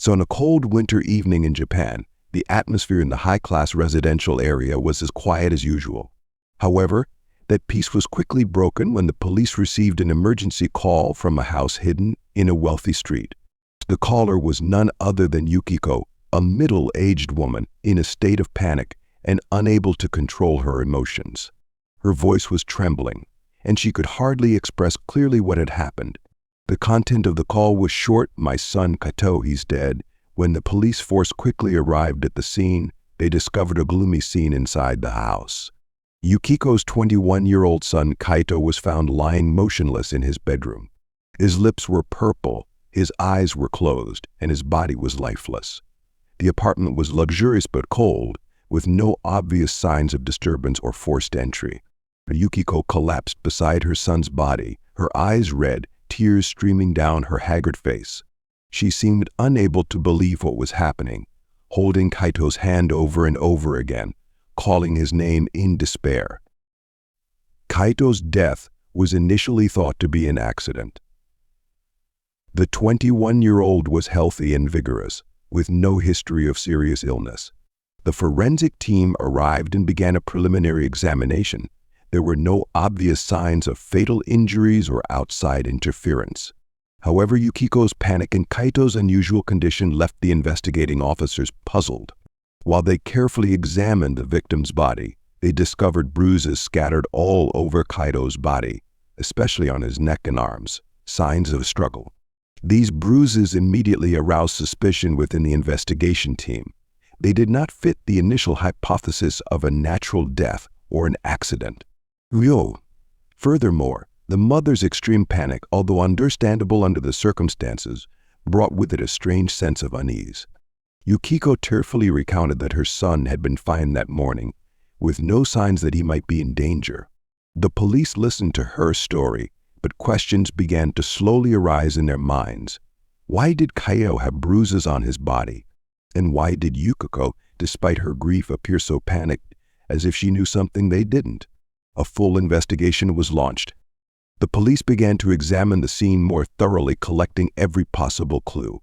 So on a cold winter evening in Japan, the atmosphere in the high-class residential area was as quiet as usual. However, that peace was quickly broken when the police received an emergency call from a house hidden in a wealthy street. The caller was none other than Yukiko, a middle-aged woman in a state of panic and unable to control her emotions. Her voice was trembling, and she could hardly express clearly what had happened. The content of the call was short, "My son Kaito, he's dead." When the police force quickly arrived at the scene, they discovered a gloomy scene inside the house. Yukiko's 21-year-old son Kaito was found lying motionless in his bedroom. His lips were purple, his eyes were closed, and his body was lifeless. The apartment was luxurious but cold, with no obvious signs of disturbance or forced entry. Yukiko collapsed beside her son's body, her eyes red, tears streaming down her haggard face. She seemed unable to believe what was happening, holding Kaito's hand over and over again, calling his name in despair. Kaito's death was initially thought to be an accident. The 21-year-old was healthy and vigorous, with no history of serious illness. The forensic team arrived and began a preliminary examination. There were no obvious signs of fatal injuries or outside interference. However, Yukiko's panic and Kaito's unusual condition left the investigating officers puzzled. While they carefully examined the victim's body, they discovered bruises scattered all over Kaito's body, especially on his neck and arms, signs of struggle. These bruises immediately aroused suspicion within the investigation team. They did not fit the initial hypothesis of a natural death or an accident. Furthermore, the mother's extreme panic, although understandable under the circumstances, brought with it a strange sense of unease. Yukiko tearfully recounted that her son had been fine that morning, with no signs that he might be in danger. The police listened to her story, but questions began to slowly arise in their minds. Why did Kaito have bruises on his body? And why did Yukiko, despite her grief, appear so panicked, as if she knew something they didn't? A full investigation was launched. The police began to examine the scene more thoroughly, collecting every possible clue.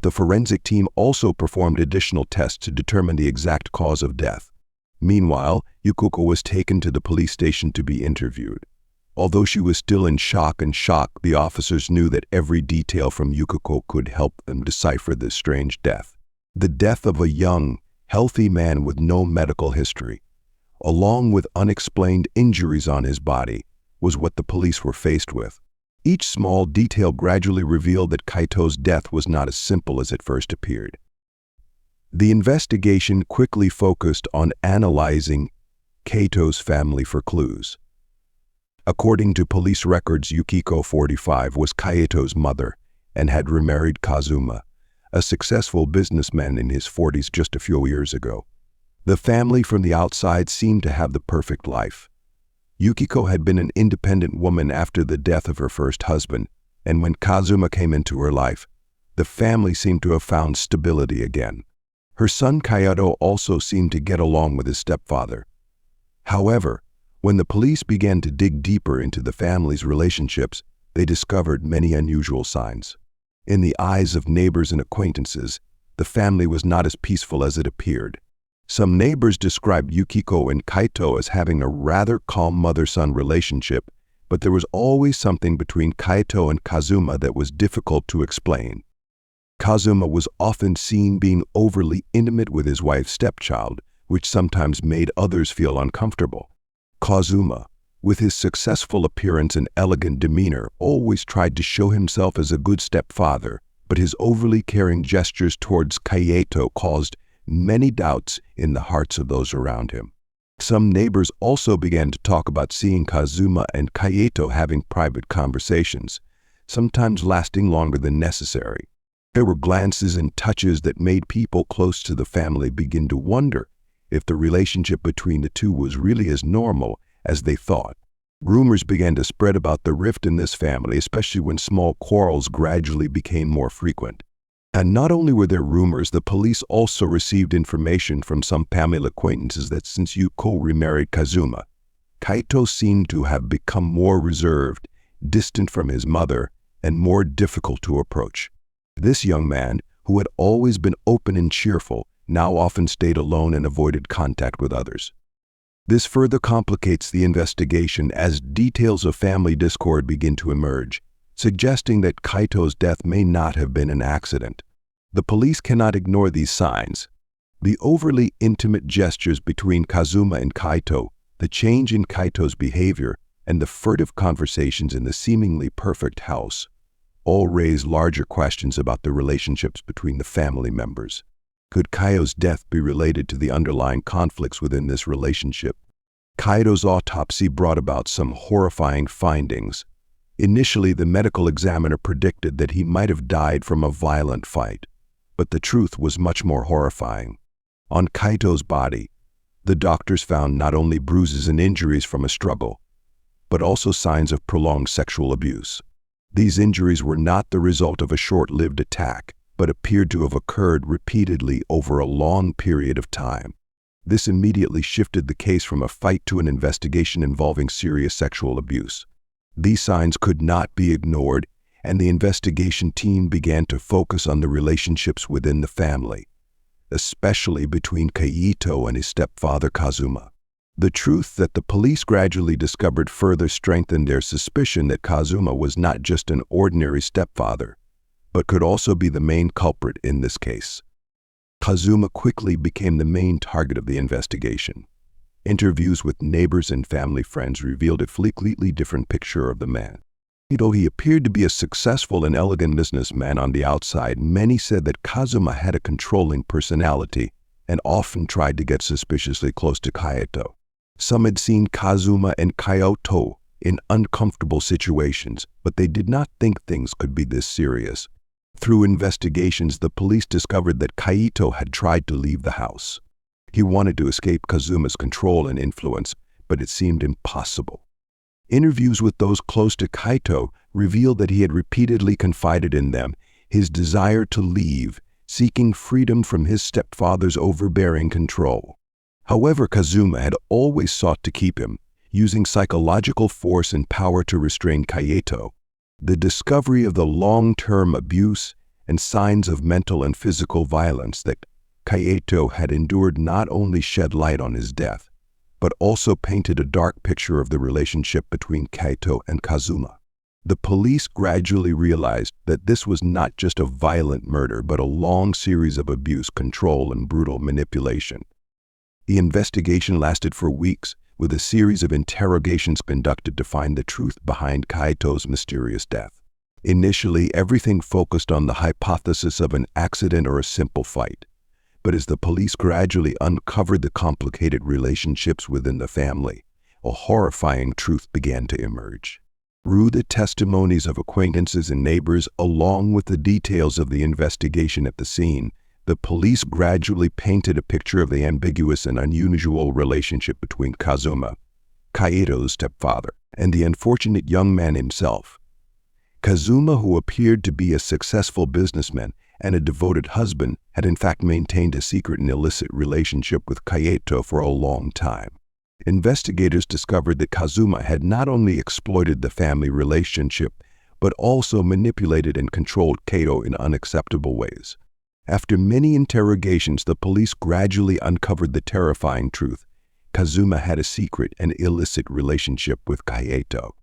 The forensic team also performed additional tests to determine the exact cause of death. Meanwhile, Yukiko was taken to the police station to be interviewed. Although she was still in shock, the officers knew that every detail from Yukiko could help them decipher this strange death. The death of a young, healthy man with no medical history, along with unexplained injuries on his body, was what the police were faced with. Each small detail gradually revealed that Kaito's death was not as simple as it first appeared. The investigation quickly focused on analyzing Kaito's family for clues. According to police records, Yukiko, 45, was Kaito's mother and had remarried Kazuma, a successful businessman in his 40s just a few years ago. The family from the outside seemed to have the perfect life. Yukiko had been an independent woman after the death of her first husband, and when Kazuma came into her life, the family seemed to have found stability again. Her son Kaito also seemed to get along with his stepfather. However, when the police began to dig deeper into the family's relationships, they discovered many unusual signs. In the eyes of neighbors and acquaintances, the family was not as peaceful as it appeared. Some neighbors described Yukiko and Kaito as having a rather calm mother-son relationship, but there was always something between Kaito and Kazuma that was difficult to explain. Kazuma was often seen being overly intimate with his wife's stepchild, which sometimes made others feel uncomfortable. Kazuma, with his successful appearance and elegant demeanor, always tried to show himself as a good stepfather, but his overly caring gestures towards Kaito caused many doubts in the hearts of those around him. Some neighbors also began to talk about seeing Kazuma and Kaito having private conversations, sometimes lasting longer than necessary. There were glances and touches that made people close to the family begin to wonder if the relationship between the two was really as normal as they thought. Rumors began to spread about the rift in this family, especially when small quarrels gradually became more frequent. And not only were there rumors, the police also received information from some family acquaintances that since Yukiko remarried Kazuma, Kaito seemed to have become more reserved, distant from his mother, and more difficult to approach. This young man, who had always been open and cheerful, now often stayed alone and avoided contact with others. This further complicates the investigation as details of family discord begin to emerge, suggesting that Kaito's death may not have been an accident. The police cannot ignore these signs. The overly intimate gestures between Kazuma and Kaito, the change in Kaito's behavior, and the furtive conversations in the seemingly perfect house all raise larger questions about the relationships between the family members. Could Kaito's death be related to the underlying conflicts within this relationship? Kaito's autopsy brought about some horrifying findings. Initially, the medical examiner predicted that he might have died from a violent fight, but the truth was much more horrifying. On Kaito's body, the doctors found not only bruises and injuries from a struggle, but also signs of prolonged sexual abuse. These injuries were not the result of a short-lived attack, but appeared to have occurred repeatedly over a long period of time. This immediately shifted the case from a fight to an investigation involving serious sexual abuse. These signs could not be ignored, and the investigation team began to focus on the relationships within the family, especially between Kaito and his stepfather Kazuma. The truth that the police gradually discovered further strengthened their suspicion that Kazuma was not just an ordinary stepfather, but could also be the main culprit in this case. Kazuma quickly became the main target of the investigation. Interviews with neighbors and family friends revealed a completely different picture of the man. Though he appeared to be a successful and elegant businessman on the outside, many said that Kazuma had a controlling personality and often tried to get suspiciously close to Kaito. Some had seen Kazuma and Kaito in uncomfortable situations, but they did not think things could be this serious. Through investigations, the police discovered that Kaito had tried to leave the house. He wanted to escape Kazuma's control and influence, but it seemed impossible. Interviews with those close to Kaito revealed that he had repeatedly confided in them his desire to leave, seeking freedom from his stepfather's overbearing control. However, Kazuma had always sought to keep him, using psychological force and power to restrain Kaito. The discovery of the long-term abuse and signs of mental and physical violence that Kaito had endured not only shed light on his death, but also painted a dark picture of the relationship between Kaito and Kazuma. The police gradually realized that this was not just a violent murder, but a long series of abuse, control, and brutal manipulation. The investigation lasted for weeks, with a series of interrogations conducted to find the truth behind Kaito's mysterious death. Initially, everything focused on the hypothesis of an accident or a simple fight. But as the police gradually uncovered the complicated relationships within the family, a horrifying truth began to emerge. Through the testimonies of acquaintances and neighbors, along with the details of the investigation at the scene, the police gradually painted a picture of the ambiguous and unusual relationship between Kazuma, Kaito's stepfather, and the unfortunate young man himself. Kazuma, who appeared to be a successful businessman and a devoted husband, had in fact maintained a secret and illicit relationship with Kaito for a long time. Investigators discovered that Kazuma had not only exploited the family relationship, but also manipulated and controlled Kaito in unacceptable ways. After many interrogations, the police gradually uncovered the terrifying truth. Kazuma had a secret and illicit relationship with Kaito.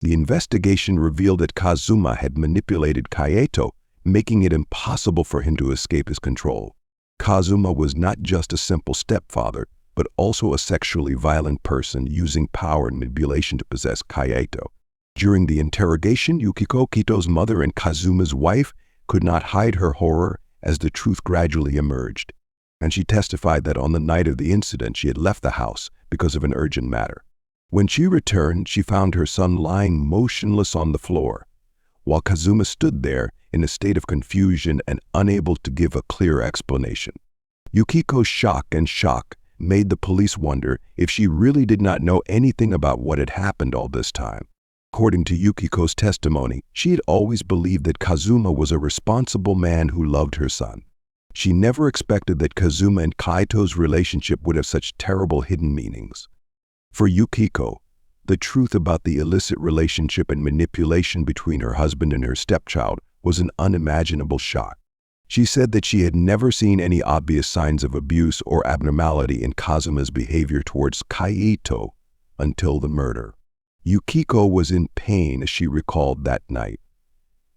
The investigation revealed that Kazuma had manipulated Kaito, making it impossible for him to escape his control. Kazuma was not just a simple stepfather, but also a sexually violent person using power and manipulation to possess Kaito. During the interrogation, Yukiko, Kaito's mother and Kazuma's wife, could not hide her horror as the truth gradually emerged, and she testified that on the night of the incident she had left the house because of an urgent matter. When she returned, she found her son lying motionless on the floor, while Kazuma stood there in a state of confusion and unable to give a clear explanation. Yukiko's shock made the police wonder if she really did not know anything about what had happened all this time. According to Yukiko's testimony, she had always believed that Kazuma was a responsible man who loved her son. She never expected that Kazuma and Kaito's relationship would have such terrible hidden meanings. For Yukiko, the truth about the illicit relationship and manipulation between her husband and her stepchild was an unimaginable shock. She said that she had never seen any obvious signs of abuse or abnormality in Kazuma's behavior towards Kaito until the murder. Yukiko was in pain as she recalled that night.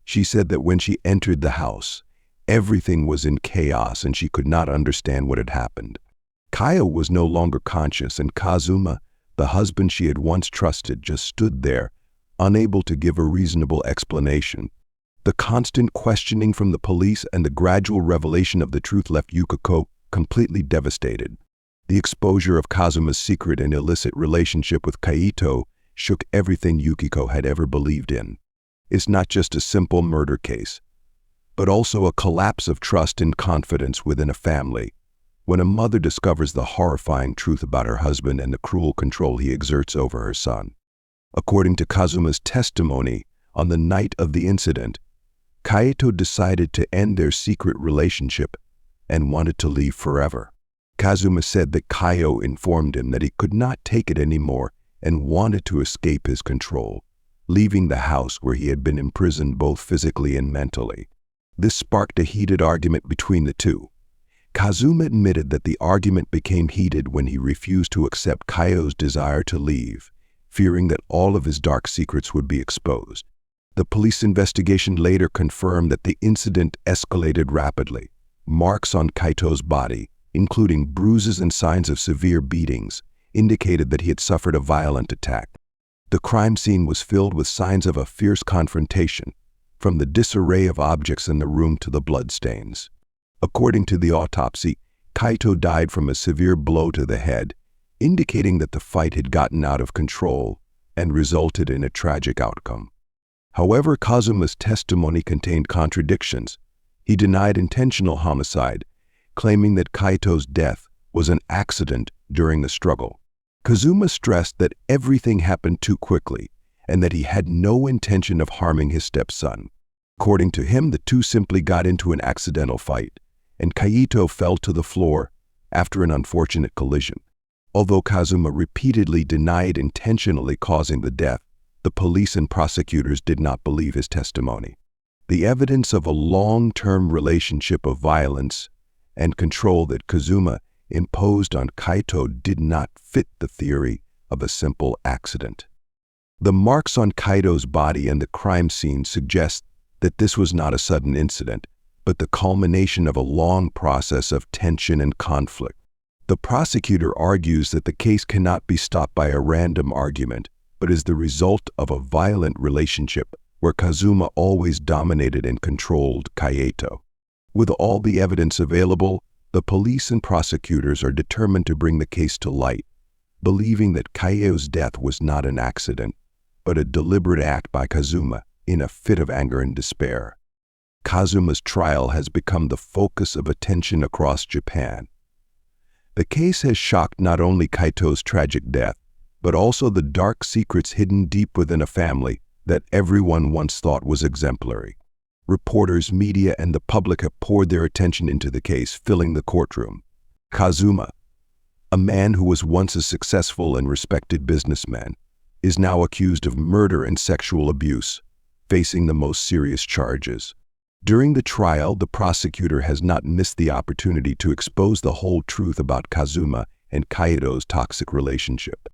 She said that when she entered the house, everything was in chaos and she could not understand what had happened. Kaio was no longer conscious, and Kazuma, the husband she had once trusted, just stood there, unable to give a reasonable explanation. The constant questioning from the police and the gradual revelation of the truth left Yukiko completely devastated. The exposure of Kazuma's secret and illicit relationship with Kaito shook everything Yukiko had ever believed in. It's not just a simple murder case, but also a collapse of trust and confidence within a family. When a mother discovers the horrifying truth about her husband and the cruel control he exerts over her son. According to Kazuma's testimony, on the night of the incident, Kaito decided to end their secret relationship and wanted to leave forever. Kazuma said that Kaio informed him that he could not take it anymore and wanted to escape his control, leaving the house where he had been imprisoned both physically and mentally. This sparked a heated argument between the two. Kazuma admitted that the argument became heated when he refused to accept Kaio's desire to leave, fearing that all of his dark secrets would be exposed. The police investigation later confirmed that the incident escalated rapidly. Marks on Kaito's body, including bruises and signs of severe beatings, indicated that he had suffered a violent attack. The crime scene was filled with signs of a fierce confrontation, from the disarray of objects in the room to the bloodstains. According to the autopsy, Kaito died from a severe blow to the head, indicating that the fight had gotten out of control and resulted in a tragic outcome. However, Kazuma's testimony contained contradictions. He denied intentional homicide, claiming that Kaito's death was an accident during the struggle. Kazuma stressed that everything happened too quickly and that he had no intention of harming his stepson. According to him, the two simply got into an accidental fight, and Kaito fell to the floor after an unfortunate collision. Although Kazuma repeatedly denied intentionally causing the death, the police and prosecutors did not believe his testimony. The evidence of a long-term relationship of violence and control that Kazuma imposed on Kaito did not fit the theory of a simple accident. The marks on Kaito's body and the crime scene suggest that this was not a sudden incident, but the culmination of a long process of tension and conflict. The prosecutor argues that the case cannot be stopped by a random argument, but is the result of a violent relationship where Kazuma always dominated and controlled Kaito. With all the evidence available, the police and prosecutors are determined to bring the case to light, believing that Kaito's death was not an accident, but a deliberate act by Kazuma in a fit of anger and despair. Kazuma's trial has become the focus of attention across Japan. The case has shocked not only Kaito's tragic death, but also the dark secrets hidden deep within a family that everyone once thought was exemplary. Reporters, media, and the public have poured their attention into the case, filling the courtroom. Kazuma, a man who was once a successful and respected businessman, is now accused of murder and sexual abuse, facing the most serious charges. During the trial, the prosecutor has not missed the opportunity to expose the whole truth about Kazuma and Kaito's toxic relationship.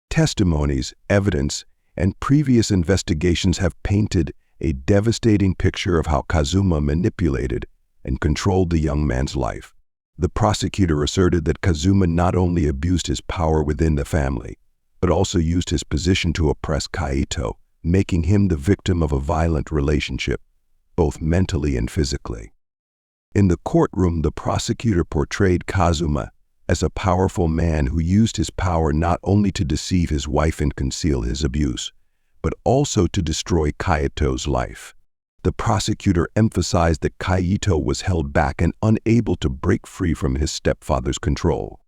Testimonies, evidence, and previous investigations have painted a devastating picture of how Kazuma manipulated and controlled the young man's life. The prosecutor asserted that Kazuma not only abused his power within the family, but also used his position to oppress Kaito, making him the victim of a violent relationship, both mentally and physically. In the courtroom, the prosecutor portrayed Kazuma as a powerful man who used his power not only to deceive his wife and conceal his abuse, but also to destroy Kaito's life. The prosecutor emphasized that Kaito was held back and unable to break free from his stepfather's control.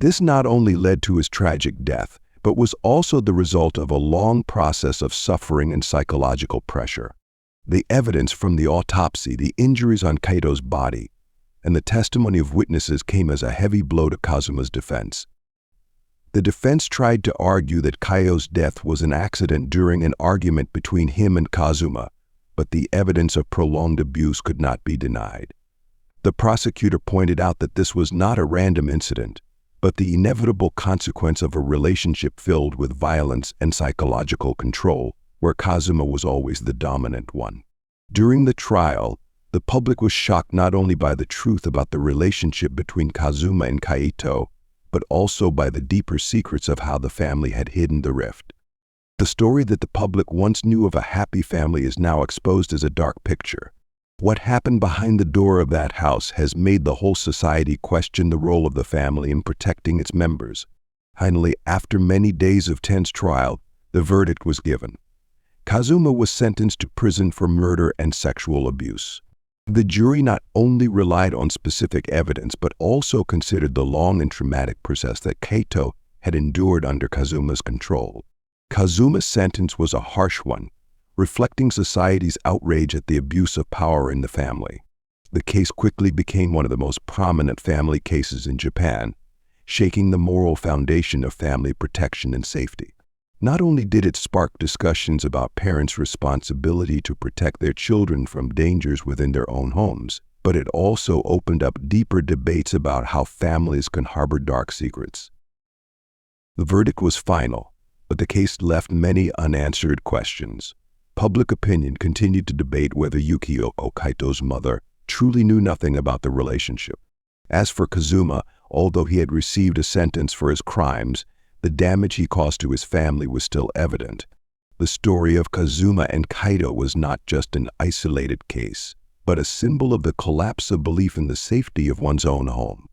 This not only led to his tragic death, but was also the result of a long process of suffering and psychological pressure. The evidence from the autopsy, the injuries on Kaito's body, and the testimony of witnesses came as a heavy blow to Kazuma's defense. The defense tried to argue that Kaito's death was an accident during an argument between him and Kazuma, but the evidence of prolonged abuse could not be denied. The prosecutor pointed out that this was not a random incident, but the inevitable consequence of a relationship filled with violence and psychological control, where Kazuma was always the dominant one. During the trial, the public was shocked not only by the truth about the relationship between Kazuma and Kaito, but also by the deeper secrets of how the family had hidden the rift. The story that the public once knew of a happy family is now exposed as a dark picture. What happened behind the door of that house has made the whole society question the role of the family in protecting its members. Finally, after many days of tense trial, the verdict was given. Kazuma was sentenced to prison for murder and sexual abuse. The jury not only relied on specific evidence but also considered the long and traumatic process that Kaito had endured under Kazuma's control. Kazuma's sentence was a harsh one, reflecting society's outrage at the abuse of power in the family. The case quickly became one of the most prominent family cases in Japan, shaking the moral foundation of family protection and safety. Not only did it spark discussions about parents' responsibility to protect their children from dangers within their own homes, but it also opened up deeper debates about how families can harbor dark secrets. The verdict was final, but the case left many unanswered questions. Public opinion continued to debate whether Yukiko, Kaito's mother, truly knew nothing about the relationship. As for Kazuma, although he had received a sentence for his crimes, the damage he caused to his family was still evident. The story of Kazuma and Kaito was not just an isolated case, but a symbol of the collapse of belief in the safety of one's own home.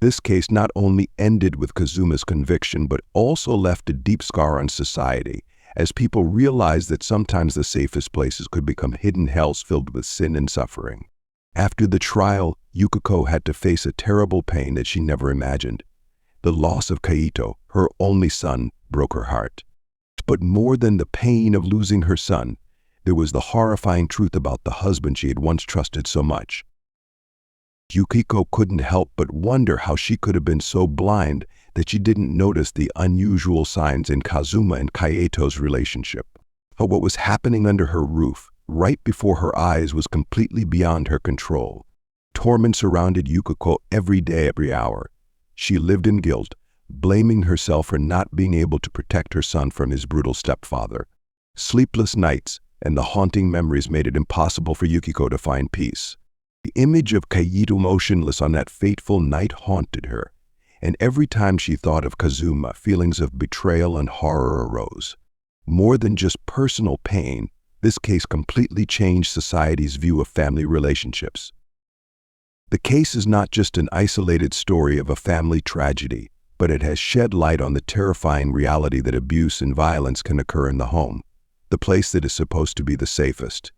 This case not only ended with Kazuma's conviction, but also left a deep scar on society, as people realized that sometimes the safest places could become hidden hells filled with sin and suffering. After the trial, Yukiko had to face a terrible pain that she never imagined. The loss of Kaito, her only son, broke her heart. But more than the pain of losing her son, there was the horrifying truth about the husband she had once trusted so much. Yukiko couldn't help but wonder how she could have been so blind that she didn't notice the unusual signs in Kazuma and Kaito's relationship. But what was happening under her roof, right before her eyes, was completely beyond her control. Torment surrounded Yukiko every day, every hour. She lived in guilt, blaming herself for not being able to protect her son from his brutal stepfather. Sleepless nights and the haunting memories made it impossible for Yukiko to find peace. The image of Kaito motionless on that fateful night haunted her, and every time she thought of Kazuma, feelings of betrayal and horror arose. More than just personal pain, this case completely changed society's view of family relationships. The case is not just an isolated story of a family tragedy, but it has shed light on the terrifying reality that abuse and violence can occur in the home, the place that is supposed to be the safest.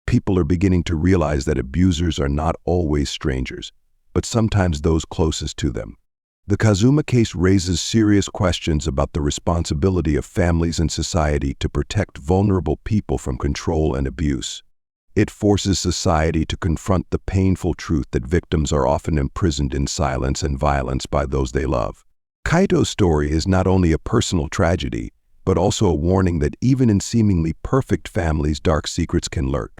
People are beginning to realize that abusers are not always strangers, but sometimes those closest to them. The Kazuma case raises serious questions about the responsibility of families and society to protect vulnerable people from control and abuse. It forces society to confront the painful truth that victims are often imprisoned in silence and violence by those they love. Kaito's story is not only a personal tragedy, but also a warning that even in seemingly perfect families, dark secrets can lurk.